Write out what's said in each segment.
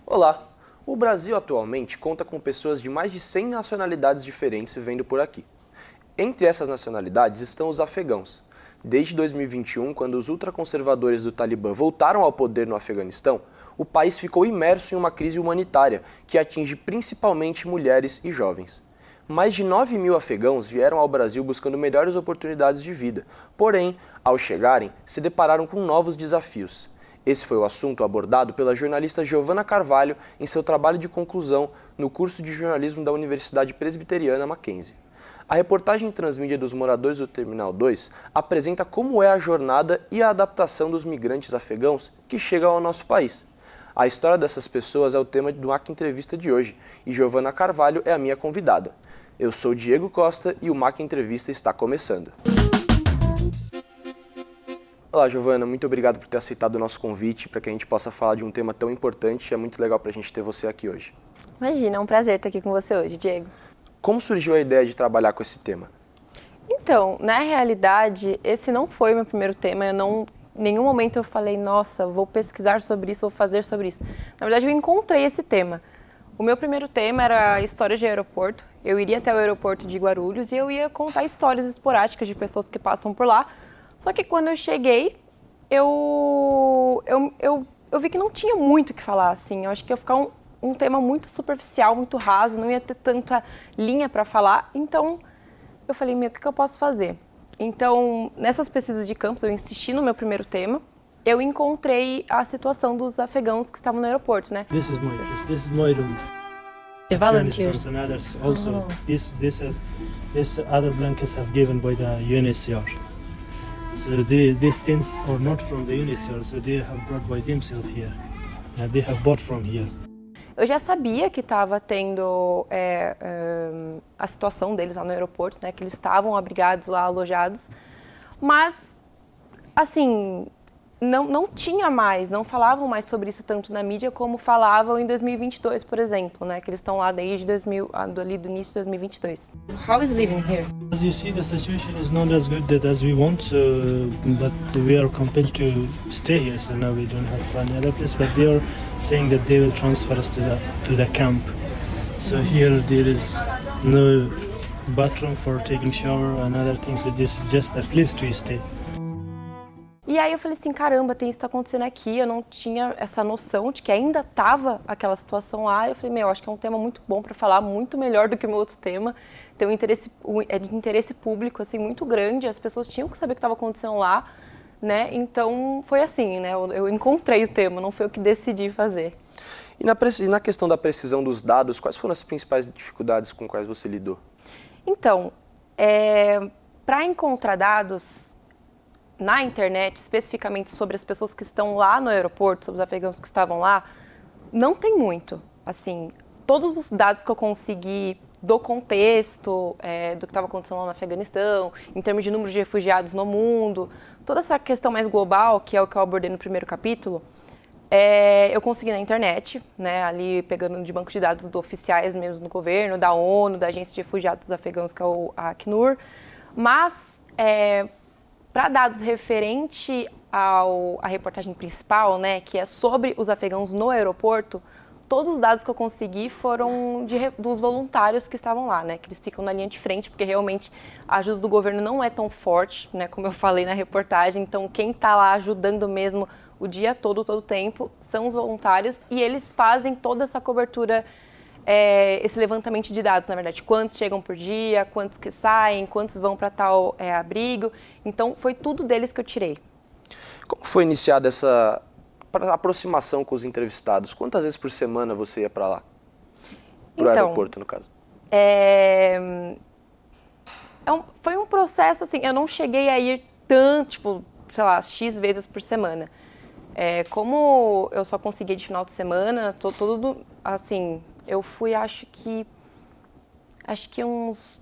Olá! O Brasil atualmente conta com pessoas de mais de 100 nacionalidades diferentes vivendo por aqui. Entre essas nacionalidades estão os afegãos. Desde 2021, quando os ultraconservadores do Talibã voltaram ao poder no Afeganistão, o país ficou imerso em uma crise humanitária que atinge principalmente mulheres e jovens. Mais de 9 mil afegãos vieram ao Brasil buscando melhores oportunidades de vida, porém, ao chegarem, se depararam com novos desafios. Esse foi o assunto abordado pela jornalista Giovana Carvalho em seu trabalho de conclusão no curso de jornalismo da Universidade Presbiteriana Mackenzie. A reportagem transmídia dos moradores do Terminal 2 apresenta como é a jornada e a adaptação dos migrantes afegãos que chegam ao nosso país. A história dessas pessoas é o tema do MAC Entrevista de hoje e Giovana Carvalho é a minha convidada. Eu sou Diego Costa e o MAC Entrevista está começando. Olá, Giovana, muito obrigado por ter aceitado o nosso convite para que a gente possa falar de um tema tão importante. É muito legal para a gente ter você aqui hoje. Imagina, é um prazer estar aqui com você hoje, Diego. Como surgiu a ideia de trabalhar com esse tema? Então, na realidade, esse não foi o meu primeiro tema. Em nenhum momento eu falei, nossa, vou pesquisar sobre isso, vou fazer sobre isso. Na verdade, eu encontrei esse tema. O meu primeiro tema era histórias de aeroporto. Eu iria até o aeroporto de Guarulhos e eu ia contar histórias esporádicas de pessoas que passam por lá. Só que quando eu cheguei, eu vi que não tinha muito o que falar, assim. Eu acho que ia ficar um tema muito superficial, muito raso, não ia ter tanta linha para falar. Então, eu falei, o que eu posso fazer? Então, nessas pesquisas de campos, eu insisti no meu primeiro tema. Eu encontrei a situação dos afegãos que estavam no aeroporto, né? This is my room. The volunteers. And others also. This other blankets have given by the UNHCR. So these things are not from the UNHCR, so they have brought by themselves here. They have bought from here. Eu já sabia que estava tendo a situação deles lá no aeroporto, né? Que eles estavam abrigados lá, alojados. Mas, assim, não tinha mais, não falavam mais sobre isso tanto na mídia como falavam em 2022, por exemplo, né? Que eles estão lá desde ali do início de 2022. How is living here? As you see, the situation is not as good as we want, but we are compelled to stay here. So now we don't have any other place. But they are saying that they will transfer us to the camp. So here there is no bathroom for taking shower and other things. So this is just a place to stay. E aí eu falei assim, caramba, tem isso que tá acontecendo aqui, eu não tinha essa noção de que ainda estava aquela situação lá. Eu falei, acho que é um tema muito bom para falar, muito melhor do que o meu outro tema. Tem é de interesse público, assim, muito grande, as pessoas tinham que saber o que estava acontecendo lá, né? Então foi assim, né? Eu encontrei o tema, não foi eu que decidi fazer. E na questão da precisão dos dados, quais foram as principais dificuldades com quais você lidou? Então, para encontrar dados na internet, especificamente sobre as pessoas que estão lá no aeroporto, sobre os afegãos que estavam lá, não tem muito. Assim, todos os dados que eu consegui do contexto, do que estava acontecendo lá no Afeganistão, em termos de número de refugiados no mundo, toda essa questão mais global, que é o que eu abordei no primeiro capítulo, eu consegui na internet, né, ali pegando de banco de dados oficiais mesmo do governo, da ONU, da Agência de Refugiados dos Afegãos, que é a Acnur, mas para dados referente à reportagem principal, né, que é sobre os afegãos no aeroporto, todos os dados que eu consegui foram dos voluntários que estavam lá, né, que eles ficam na linha de frente, porque realmente a ajuda do governo não é tão forte, né, como eu falei na reportagem. Então, quem está lá ajudando mesmo o dia todo o tempo, são os voluntários, e eles fazem toda essa cobertura, esse levantamento de dados, na verdade, quantos chegam por dia, quantos que saem, quantos vão para tal abrigo. Então, foi tudo deles que eu tirei. Como foi iniciada essa aproximação com os entrevistados? Quantas vezes por semana você ia para lá? Para o aeroporto, no caso. Foi um processo, assim, eu não cheguei a ir tanto, tipo, sei lá, X vezes por semana. Como eu só consegui de final de semana, tudo, assim, eu fui, acho que umas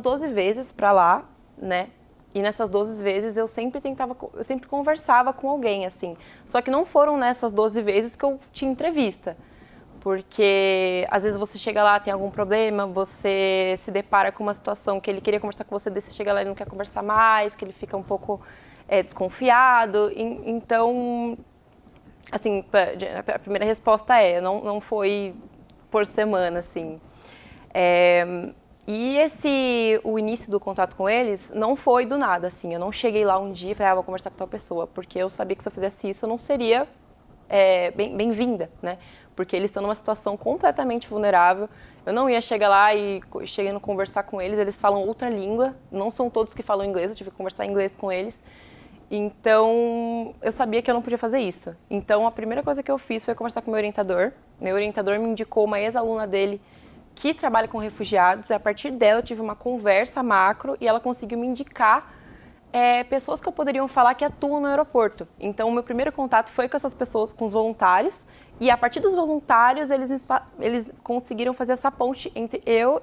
12 vezes para lá, né? E nessas 12 vezes eu sempre conversava com alguém, assim. Só que não foram nessas 12 vezes que eu tinha entrevista. Porque às vezes você chega lá, tem algum problema, você se depara com uma situação que ele queria conversar com você, daí você chega lá e não quer conversar mais, que ele fica um pouco desconfiado. Então, assim, a primeira resposta não foi por semana, assim. E o início do contato com eles não foi do nada, assim. Eu não cheguei lá um dia e falei, vou conversar com tal pessoa, porque eu sabia que se eu fizesse isso, eu não seria bem-vinda, né? Porque eles estão numa situação completamente vulnerável. Eu não ia chegar lá e chegando conversar com eles, eles falam outra língua, não são todos que falam inglês, eu tive que conversar em inglês com eles. Então, eu sabia que eu não podia fazer isso. Então, a primeira coisa que eu fiz foi conversar com o meu orientador. Meu orientador me indicou uma ex-aluna dele que trabalha com refugiados, e a partir dela eu tive uma conversa macro e ela conseguiu me indicar pessoas que eu poderia falar que atuam no aeroporto. Então, o meu primeiro contato foi com essas pessoas, com os voluntários, e a partir dos voluntários, eles conseguiram fazer essa ponte entre eu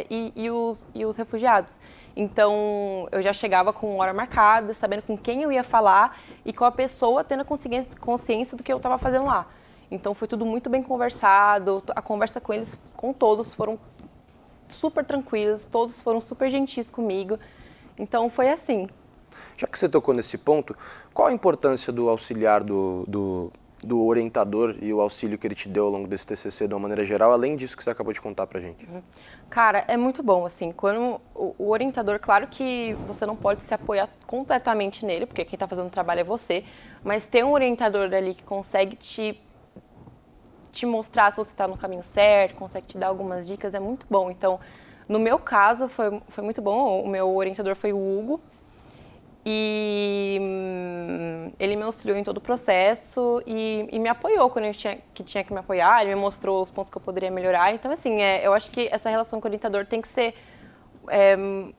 e os refugiados. Então, eu já chegava com hora marcada, sabendo com quem eu ia falar e com a pessoa tendo a consciência do que eu estava fazendo lá. Então, foi tudo muito bem conversado, a conversa com eles, com todos, foram super tranquilas, todos foram super gentis comigo. Então, foi assim. Já que você tocou nesse ponto, qual a importância do auxiliar do orientador e o auxílio que ele te deu ao longo desse TCC de uma maneira geral, além disso que você acabou de contar pra gente? Cara, é muito bom, assim, quando o orientador, claro que você não pode se apoiar completamente nele, porque quem tá fazendo o trabalho é você, mas ter um orientador ali que consegue te mostrar se você está no caminho certo, consegue te dar algumas dicas, é muito bom. Então, no meu caso, foi muito bom. O meu orientador foi o Hugo. E ele me auxiliou em todo o processo e me apoiou quando eu tinha que me apoiar. Ele me mostrou os pontos que eu poderia melhorar. Então, assim, eu acho que essa relação com o orientador tem que ser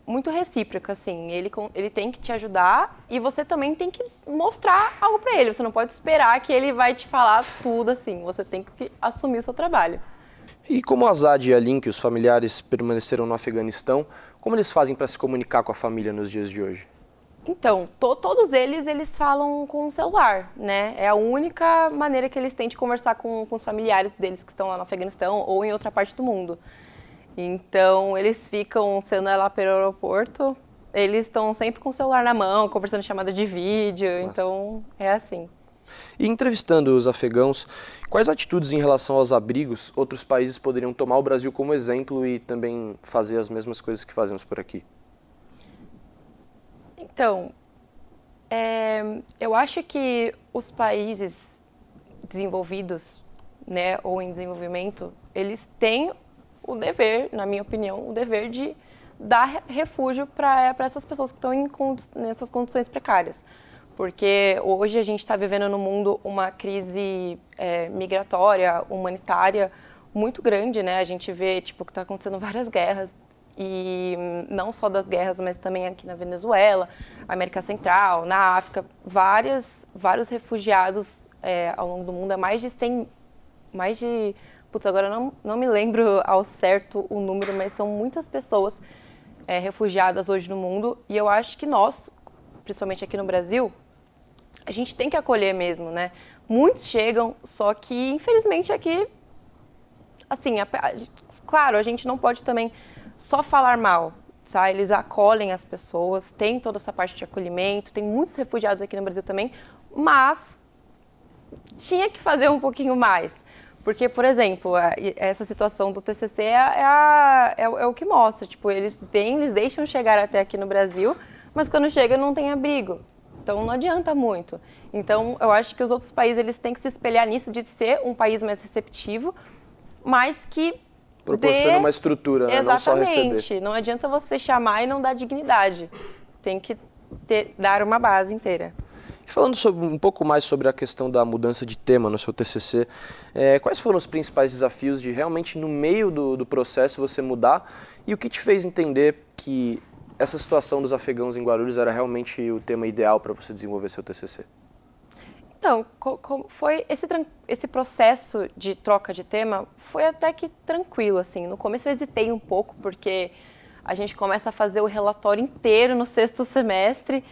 muito recíproca, assim. Ele tem que te ajudar e você também tem que mostrar algo para ele. Você não pode esperar que ele vai te falar tudo, assim. Você tem que assumir o seu trabalho. E como a Azad e a Link, os familiares, permaneceram no Afeganistão, como eles fazem para se comunicar com a família nos dias de hoje? Então, todos eles falam com o celular, né? É a única maneira que eles têm de conversar com os familiares deles que estão lá no Afeganistão ou em outra parte do mundo. Então, eles ficam, sendo lá pelo aeroporto, eles estão sempre com o celular na mão, conversando em chamada de vídeo, Nossa. Então é assim. E entrevistando os afegãos, quais atitudes em relação aos abrigos outros países poderiam tomar o Brasil como exemplo e também fazer as mesmas coisas que fazemos por aqui? Então, eu acho que os países desenvolvidos, né, ou em desenvolvimento, eles têm o dever, na minha opinião, o dever de dar refúgio para essas pessoas que estão nessas condições precárias. Porque hoje a gente está vivendo no mundo uma crise migratória, humanitária muito grande, né? A gente vê que está acontecendo várias guerras, e não só das guerras, mas também aqui na Venezuela, América Central, na África, vários refugiados ao longo do mundo, putz, agora eu não me lembro ao certo o número, mas são muitas pessoas refugiadas hoje no mundo, e eu acho que nós, principalmente aqui no Brasil, a gente tem que acolher mesmo, né? Muitos chegam, só que infelizmente aqui, assim, claro, a gente não pode também só falar mal, tá? Eles acolhem as pessoas, tem toda essa parte de acolhimento, tem muitos refugiados aqui no Brasil também, mas tinha que fazer um pouquinho mais. Porque, por exemplo, essa situação do TCC é o que mostra. Tipo, eles deixam chegar até aqui no Brasil, mas quando chega não tem abrigo. Então, não adianta muito. Então, eu acho que os outros países eles têm que se espelhar nisso de ser um país mais receptivo, mas que proporciona uma estrutura, né? Não só receber. Exatamente. Não adianta você chamar e não dar dignidade. Tem que dar uma base inteira. Falando um pouco mais sobre a questão da mudança de tema no seu TCC, quais foram os principais desafios de realmente no meio do processo você mudar e o que te fez entender que essa situação dos afegãos em Guarulhos era realmente o tema ideal para você desenvolver seu TCC? Então, foi esse processo de troca de tema foi até que tranquilo, assim. No começo eu hesitei um pouco porque a gente começa a fazer o relatório inteiro no 6º semestre.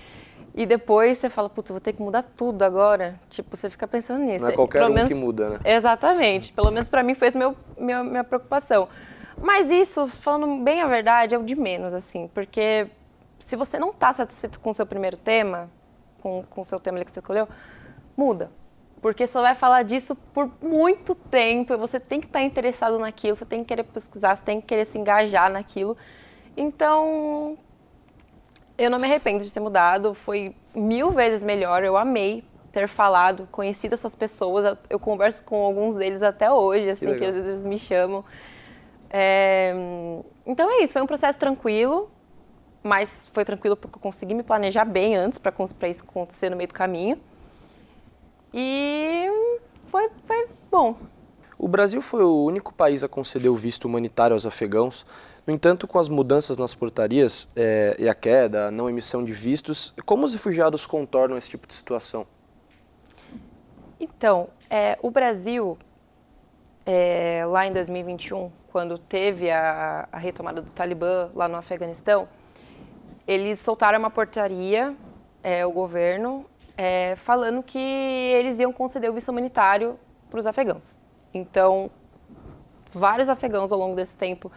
E depois você fala, putz, vou ter que mudar tudo agora. Tipo, você fica pensando nisso. Não é qualquer Pelo um menos, que muda, né? Exatamente. Pelo menos pra mim foi essa minha preocupação. Mas isso, falando bem a verdade, é o de menos, assim. Porque se você não tá satisfeito com o seu primeiro tema, com o seu tema ali que você escolheu, muda. Porque você vai falar disso por muito tempo e você tem que estar interessado naquilo, você tem que querer pesquisar, você tem que querer se engajar naquilo. Então, eu não me arrependo de ter mudado, foi 1000 vezes melhor, eu amei ter falado, conhecido essas pessoas, eu converso com alguns deles até hoje, assim, que eles me chamam. Então é isso, foi um processo tranquilo, mas foi tranquilo porque eu consegui me planejar bem antes para isso acontecer no meio do caminho. E foi bom. O Brasil foi o único país a conceder o visto humanitário aos afegãos. No entanto, com as mudanças nas portarias e a queda, a não emissão de vistos, como os refugiados contornam esse tipo de situação? Então, o Brasil, lá em 2021, quando teve a retomada do Talibã lá no Afeganistão, eles soltaram uma portaria, o governo, falando que eles iam conceder o visto humanitário para os afegãos. Então, vários afegãos ao longo desse tempo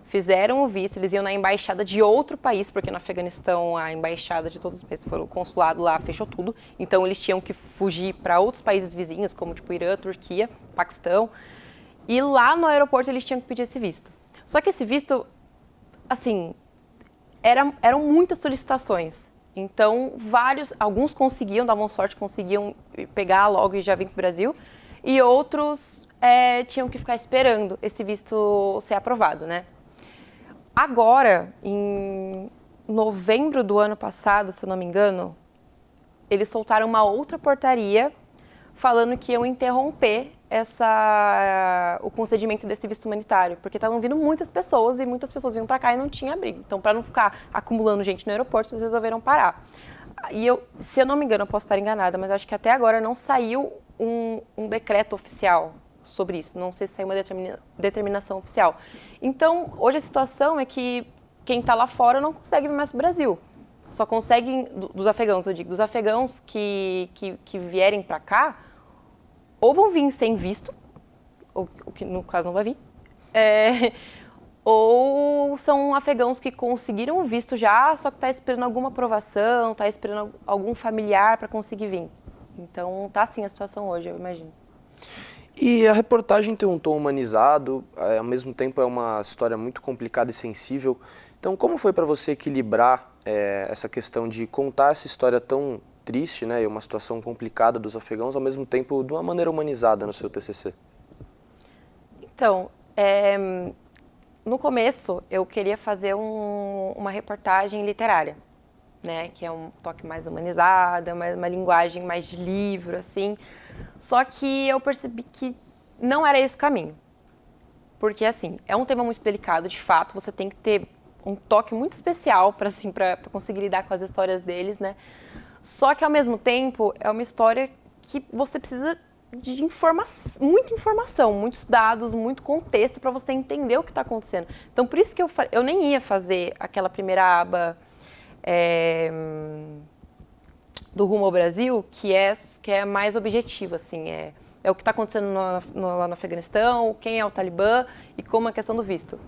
fizeram o visto, eles iam na embaixada de outro país, porque no Afeganistão a embaixada de todos os países, o consulado lá fechou tudo, então eles tinham que fugir para outros países vizinhos, como tipo Irã, Turquia, Paquistão, e lá no aeroporto eles tinham que pedir esse visto. Só que esse visto, assim, eram muitas solicitações. Então, alguns conseguiam, davam sorte, conseguiam pegar logo e já vir para o Brasil, e outros tinham que ficar esperando esse visto ser aprovado, né? Agora, em novembro do ano passado, se eu não me engano, eles soltaram uma outra portaria falando que iam interromper o concedimento desse visto humanitário, porque estavam vindo muitas pessoas e muitas pessoas vinham para cá e não tinha abrigo. Então, para não ficar acumulando gente no aeroporto, eles resolveram parar. E se eu não me engano, eu posso estar enganada, mas acho que até agora não saiu um decreto oficial sobre isso. Não sei se saiu uma determinação oficial. Então, hoje a situação é que quem está lá fora não consegue vir mais para o Brasil. Só conseguem, dos afegãos, eu digo, dos afegãos que vierem para cá, ou vão vir sem visto, ou que no caso não vai vir, ou são afegãos que conseguiram o visto já, só que está esperando alguma aprovação, está esperando algum familiar para conseguir vir. Então, tá assim a situação hoje, eu imagino. E a reportagem tem um tom humanizado, ao mesmo tempo é uma história muito complicada e sensível. Então, como foi para você equilibrar essa questão de contar essa história tão triste, né, e uma situação complicada dos afegãos, ao mesmo tempo de uma maneira humanizada no seu TCC? Então, no começo eu queria fazer uma reportagem literária, né, que é um toque mais humanizado, uma linguagem mais de livro, assim. Só que eu percebi que não era esse o caminho. Porque, assim, é um tema muito delicado, de fato, você tem que ter um toque muito especial para conseguir lidar com as histórias deles, né? Só que, ao mesmo tempo, é uma história que você precisa de muita informação, muitos dados, muito contexto para você entender o que está acontecendo. Então, por isso que eu nem ia fazer aquela primeira aba do Rumo ao Brasil, que é mais objetiva, assim, é o que está acontecendo lá no Afeganistão, quem é o Talibã e como é a questão do visto.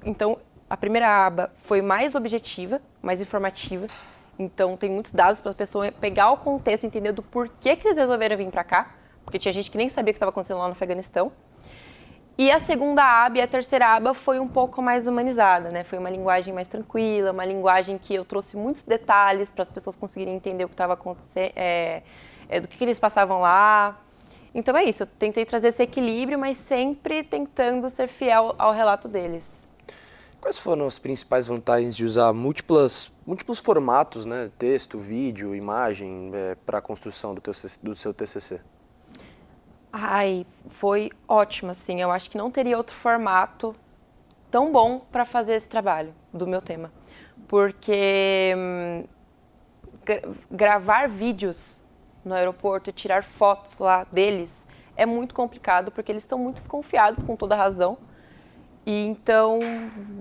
Então, a primeira aba foi mais objetiva, mais informativa, então tem muitos dados para a pessoa pegar o contexto, entender do porquê que eles resolveram vir para cá, porque tinha gente que nem sabia o que estava acontecendo lá no Afeganistão. E a segunda aba e a terceira aba foi um pouco mais humanizada, né? Foi uma linguagem mais tranquila, uma linguagem que eu trouxe muitos detalhes para as pessoas conseguirem entender o que estava acontecendo, do que eles passavam lá. Então é isso, eu tentei trazer esse equilíbrio, mas sempre tentando ser fiel ao relato deles. Quais foram as principais vantagens de usar múltiplos formatos, né? Texto, vídeo, imagem, para a construção do seu TCC? Ai, foi ótimo, assim. Eu acho que não teria outro formato tão bom para fazer esse trabalho do meu tema. Porque gravar vídeos no aeroporto e tirar fotos lá deles é muito complicado, porque eles são muito desconfiados, com toda razão. E então,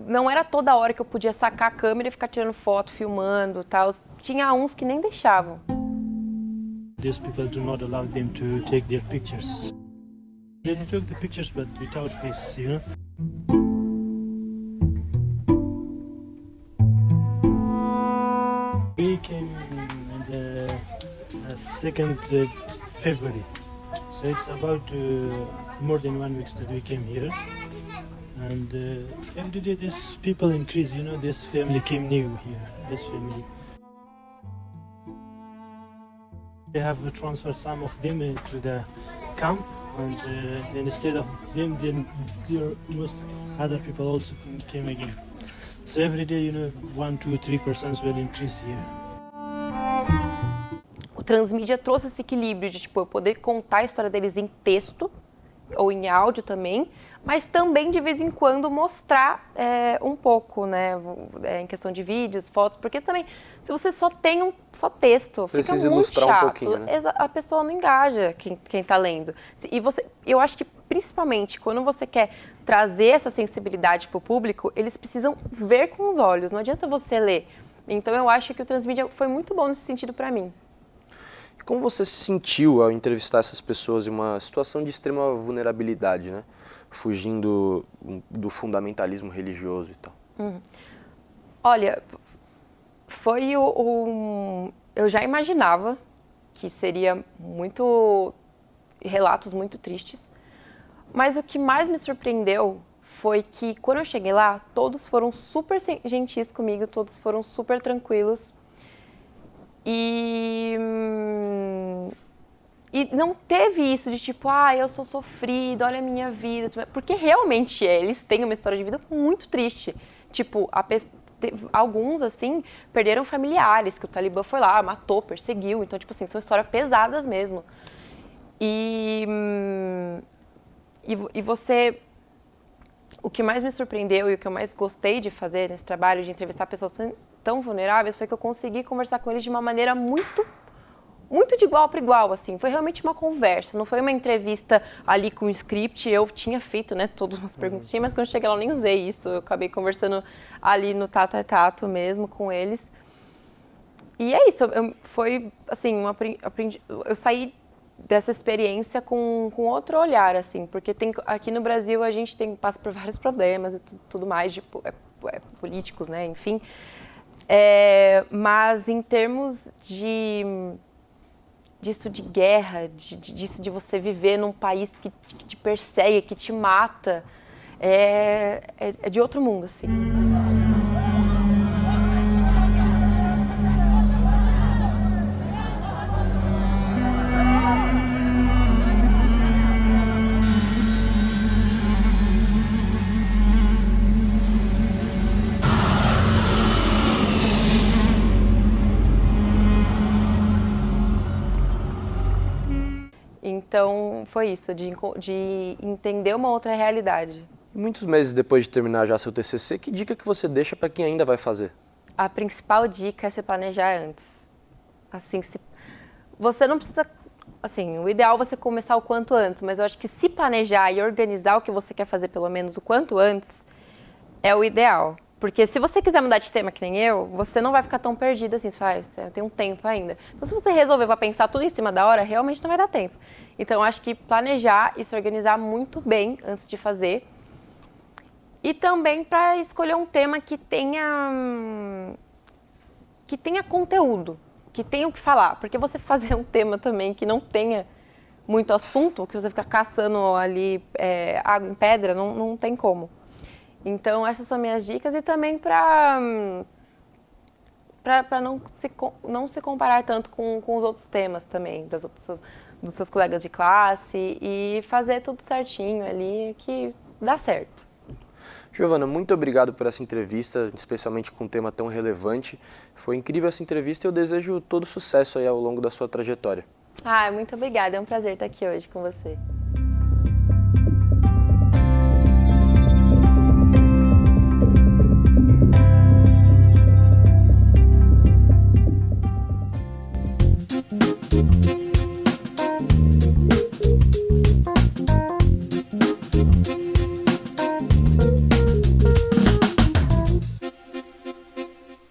não era toda hora que eu podia sacar a câmera e ficar tirando foto, filmando e tal. Tinha uns que nem deixavam. These people do not allow them to take their pictures. They took the pictures but without faces, you know? We came in the 2nd February, so it's about more than 1 week that we came here. And every day these people increase, you know, this family came new here, this family. They have transferred some of them to the camp, and instead of them, then most other people also came again. So every day, you know, 1, 2, 3% will increase here. O Transmídia trouxe esse equilíbrio de tipo, eu poder contar a história deles em texto ou em áudio também, mas também de vez em quando mostrar um pouco, né, em questão de vídeos, fotos, porque também se você só tem só texto, precisa fica muito ilustrar chato, um pouquinho, né? A pessoa não engaja quem tá lendo. E eu acho que principalmente quando você quer trazer essa sensibilidade para o público, eles precisam ver com os olhos, não adianta você ler. Então eu acho que o Transmídia foi muito bom nesse sentido para mim. Como você se sentiu ao entrevistar essas pessoas em uma situação de extrema vulnerabilidade, né? Fugindo do fundamentalismo religioso e tal? Olha, foi eu já imaginava que seria relatos muito tristes, mas o que mais me surpreendeu foi que quando eu cheguei lá, todos foram super gentis comigo, todos foram super tranquilos. E não teve isso de tipo, eu sou sofrido, olha a minha vida. Porque realmente eles têm uma história de vida muito triste. Tipo, alguns, assim, perderam familiares, que o Talibã foi lá, matou, perseguiu. Então, tipo assim, são histórias pesadas mesmo. E você... O que mais me surpreendeu e o que eu mais gostei de fazer nesse trabalho de entrevistar pessoas tão vulneráveis foi que eu consegui conversar com eles de uma maneira muito de igual para igual, assim. Foi realmente uma conversa, não foi uma entrevista ali com um script. Eu tinha feito, né, todas as perguntas, mas quando eu cheguei lá eu nem usei isso. Eu acabei conversando ali no tato a tato mesmo com eles. E é isso, foi assim, eu saí dessa experiência com outro olhar, assim, porque aqui no Brasil a gente passa por vários problemas e tudo mais, tipo, políticos, né, enfim. Mas em termos disso de guerra, disso de você viver num país que te persegue, que te mata, é de outro mundo, assim. Então, foi isso, de entender uma outra realidade. E muitos meses depois de terminar já seu TCC, que dica que você deixa para quem ainda vai fazer? A principal dica é se planejar antes. Assim, você não precisa... Assim, o ideal é você começar o quanto antes, mas eu acho que se planejar e organizar o que você quer fazer pelo menos o quanto antes é o ideal. Porque se você quiser mudar de tema que nem eu, você não vai ficar tão perdido assim, você tem um tempo ainda. Então, se você resolver para pensar tudo em cima da hora, realmente não vai dar tempo. Então, eu acho que planejar e se organizar muito bem antes de fazer. E também para escolher um tema que tenha conteúdo, que tenha o que falar. Porque você fazer um tema também que não tenha muito assunto, que você fica caçando ali água em pedra, não tem como. Então, essas são minhas dicas e também para não se comparar tanto com os outros temas também, dos seus colegas de classe e fazer tudo certinho ali que dá certo. Giovana, muito obrigado por essa entrevista, especialmente com um tema tão relevante. Foi incrível essa entrevista e eu desejo todo sucesso aí ao longo da sua trajetória. Muito obrigada, é um prazer estar aqui hoje com você.